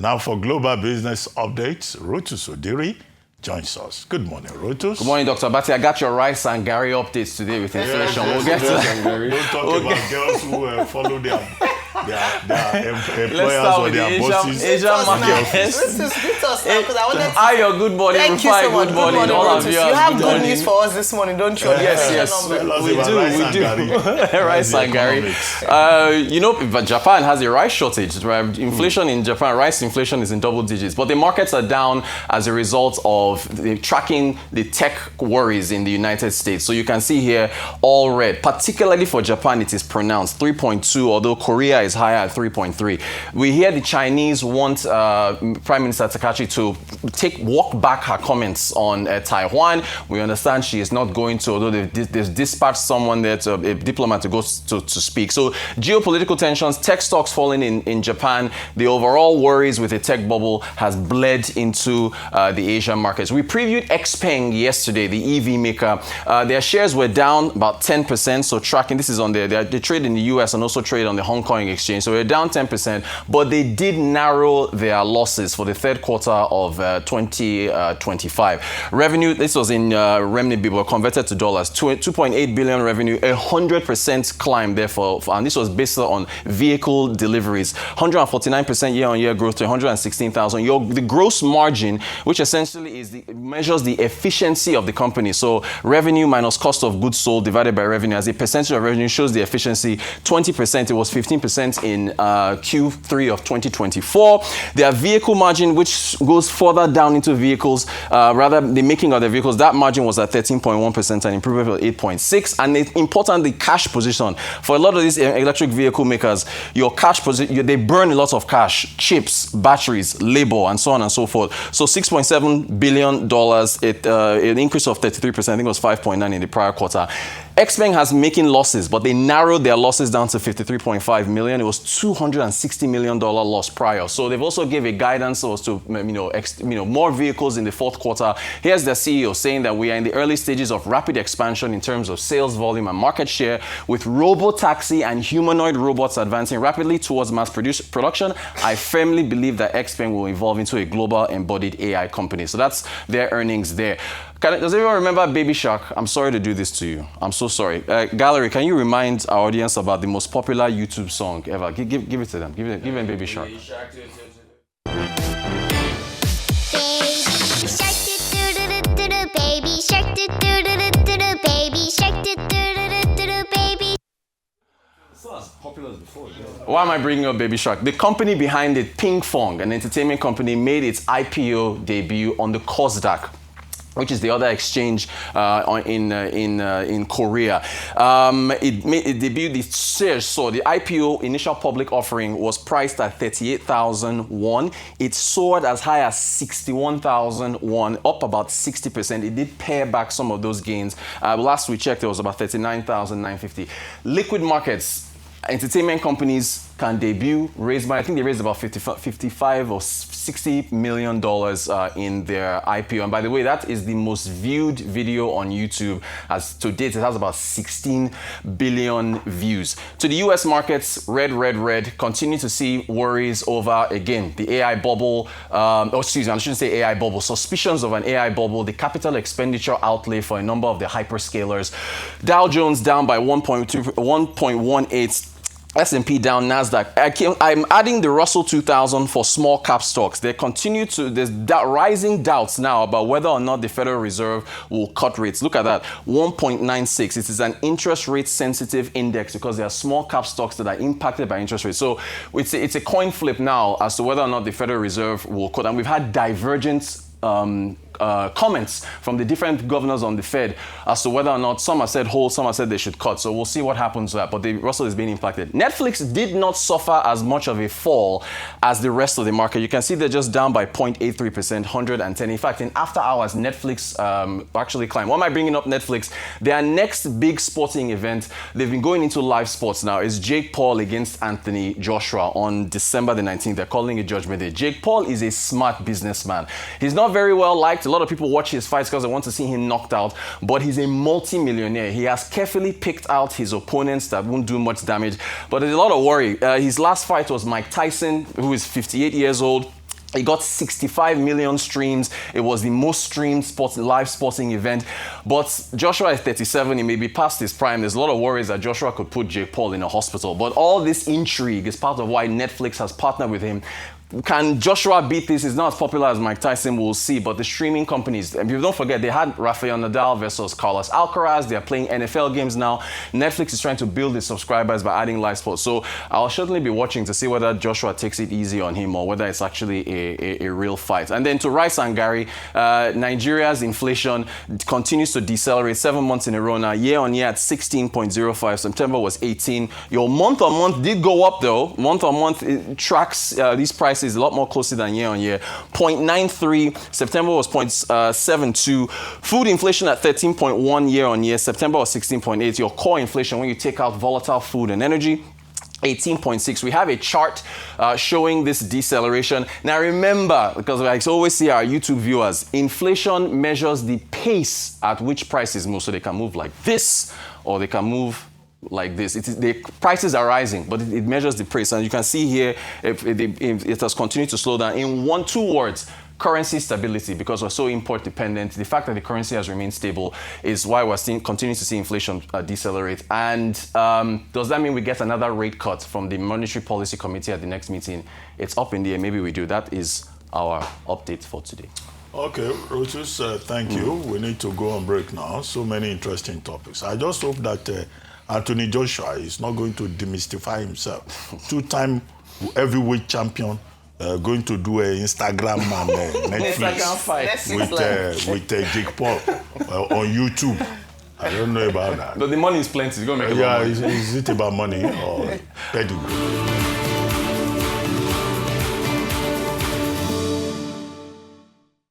Now for global business updates, Rotus Oddiri joins us. Good morning, Rotus. Good morning, Dr. Bati. I got your rice and Gary updates today with inflation. We'll get to that. Don't talk about girls who follow their employers or their bosses. Asian market. This is because I wanted to... Ayo, good morning. Thank you so much. Good morning, all of you. You have good news for us this morning, don't you? Yes. We do. Rice and Gary. But Japan has a rice shortage. Right? Inflation in Japan, rice inflation is in double digits. But the markets are down as a result of tracking the tech worries in the United States. So you can see here all red. Particularly for Japan, it is pronounced 3.2, although Korea is higher at 3.3. We hear the Chinese want Prime Minister Takashi to walk back her comments on Taiwan. We understand she is not going to, although they've dispatched someone there, a diplomat to go to speak. So geopolitical tensions, tech stocks falling in Japan. The overall worries with the tech bubble has bled into the Asian markets. We previewed Xpeng yesterday, the EV maker. Their shares were down about 10%. So tracking, this is on they trade in the US and also trade on the Hong Kong exchange. So they're down 10%, but they did narrow their losses for the third quarter of 2025. Revenue, this was in renminbi, but converted to dollars, 2.8 billion revenue, 100% climb therefore, and this was based on vehicle deliveries, 149% year-on-year growth to 116,000. The gross margin, which essentially measures the efficiency of the company. So revenue minus cost of goods sold divided by revenue as a percentage of revenue shows the efficiency, 20%. It was 15% in Q3 of 2024. Their vehicle margin, which goes further down into vehicles, rather the making of the vehicles, that margin was at 13.1%, an improvement of 8.6%. And it's important, the cash position. For a lot of these electric vehicle makers, your cash position, they burn a lot of cash, chips, batteries, labor, and so on and so forth. So $6.7 billion, an increase of 33%. I think it was 5.9 in the prior quarter. Xpeng has making losses, but they narrowed their losses down to 53.5 million. It was $260 million loss prior. So they've also gave a guidance as to more vehicles in the fourth quarter. Here's their CEO saying that we are in the early stages of rapid expansion in terms of sales volume and market share, with robo-taxi and humanoid robots advancing rapidly towards mass production. I firmly believe that Xpeng will evolve into a global embodied AI company. So that's their earnings there. Does everyone remember Baby Shark? I'm sorry to do this to you. I'm so sorry. Gallery, can you remind our audience about the most popular YouTube song ever? Give it to them. Give them Baby Shark. Baby Shark, baby shark, baby shark, baby. It's not as popular as before. Why am I bringing up Baby Shark? The company behind it, Ping Fong, an entertainment company, made its IPO debut on the Kosdaq, which is the other exchange in Korea. It debuted the shares. So the IPO initial public offering was priced at 38,000 won. It soared as high as 61,000 won, up about 60%. It did pare back some of those gains. Last we checked, it was about 39,950. Liquid markets, entertainment companies can debut, raise money. I think they raised about 55 or $60 million in their IPO. And by the way, that is the most viewed video on YouTube. As to date, it has about 16 billion views. To the US markets, red. Continue to see worries over, again, the AI bubble. I shouldn't say AI bubble. Suspicions of an AI bubble, the capital expenditure outlay for a number of the hyperscalers. Dow Jones down by 1.18. S&P down, NASDAQ. I'm adding the Russell 2000 for small cap stocks. There's rising doubts now about whether or not the Federal Reserve will cut rates. Look at that, 1.96. It is an interest rate sensitive index because there are small cap stocks that are impacted by interest rates. So it's a coin flip now as to whether or not the Federal Reserve will cut. And we've had divergent comments from the different governors on the Fed as to whether or not some have said hold, some have said they should cut. So we'll see what happens to that. But the Russell is being impacted. Netflix did not suffer as much of a fall as the rest of the market. You can see they're just down by 0.83%, 110. In fact, in after hours, Netflix actually climbed. Why am I bringing up Netflix? Their next big sporting event, they've been going into live sports now, is Jake Paul against Anthony Joshua on December the 19th. They're calling it Judgment Day. Jake Paul is a smart businessman. He's not very well liked. A lot of people watch his fights because they want to see him knocked out, but he's a multi-millionaire. He has carefully picked out his opponents that won't do much damage, but there's a lot of worry. His last fight was Mike Tyson, who is 58 years old. It got 65 million streams. It was the most streamed live sporting event. But Joshua is 37. He may be past his prime. There's a lot of worries that Joshua could put Jake Paul in a hospital. But all this intrigue is part of why Netflix has partnered with him. Can Joshua beat this? It's not as popular as Mike Tyson, we'll see. But the streaming companies, and don't forget, they had Rafael Nadal versus Carlos Alcaraz. They're playing NFL games now. Netflix is trying to build its subscribers by adding live sports. So I'll certainly be watching to see whether Joshua takes it easy on him or whether it's actually a real fight. And then to Rice and Gary, Nigeria's inflation continues to decelerate 7 months in a row now. Year on year at 16.05. September was 18. Your month on month did go up though. Month on month it tracks these prices a lot more closely than year on year. 0.93. September was 0.72. Food inflation at 13.1 year on year. September was 16.8. Your core inflation when you take out volatile food and energy, 18.6. We have a chart showing this deceleration. Now remember, because I always see our YouTube viewers, inflation measures the pace at which prices move. So they can move like this, or they can move like this. The prices are rising, but it measures the pace. And you can see here, it has continued to slow down. In two words, currency stability, because we're so import dependent. The fact that the currency has remained stable is why we're continuing to see inflation decelerate. And does that mean we get another rate cut from the Monetary Policy Committee at the next meeting? It's up in the air. Maybe we do. That is our update for today. Okay, Rotus, thank you. We need to go on break now. So many interesting topics. I just hope that Anthony Joshua is not going to demystify himself. Two-time heavyweight champion, going to do an Instagram and Netflix with Jake Paul on YouTube. I don't know about that. But the money is plenty. It's going to make a lot of money. Is it about money or pedigree?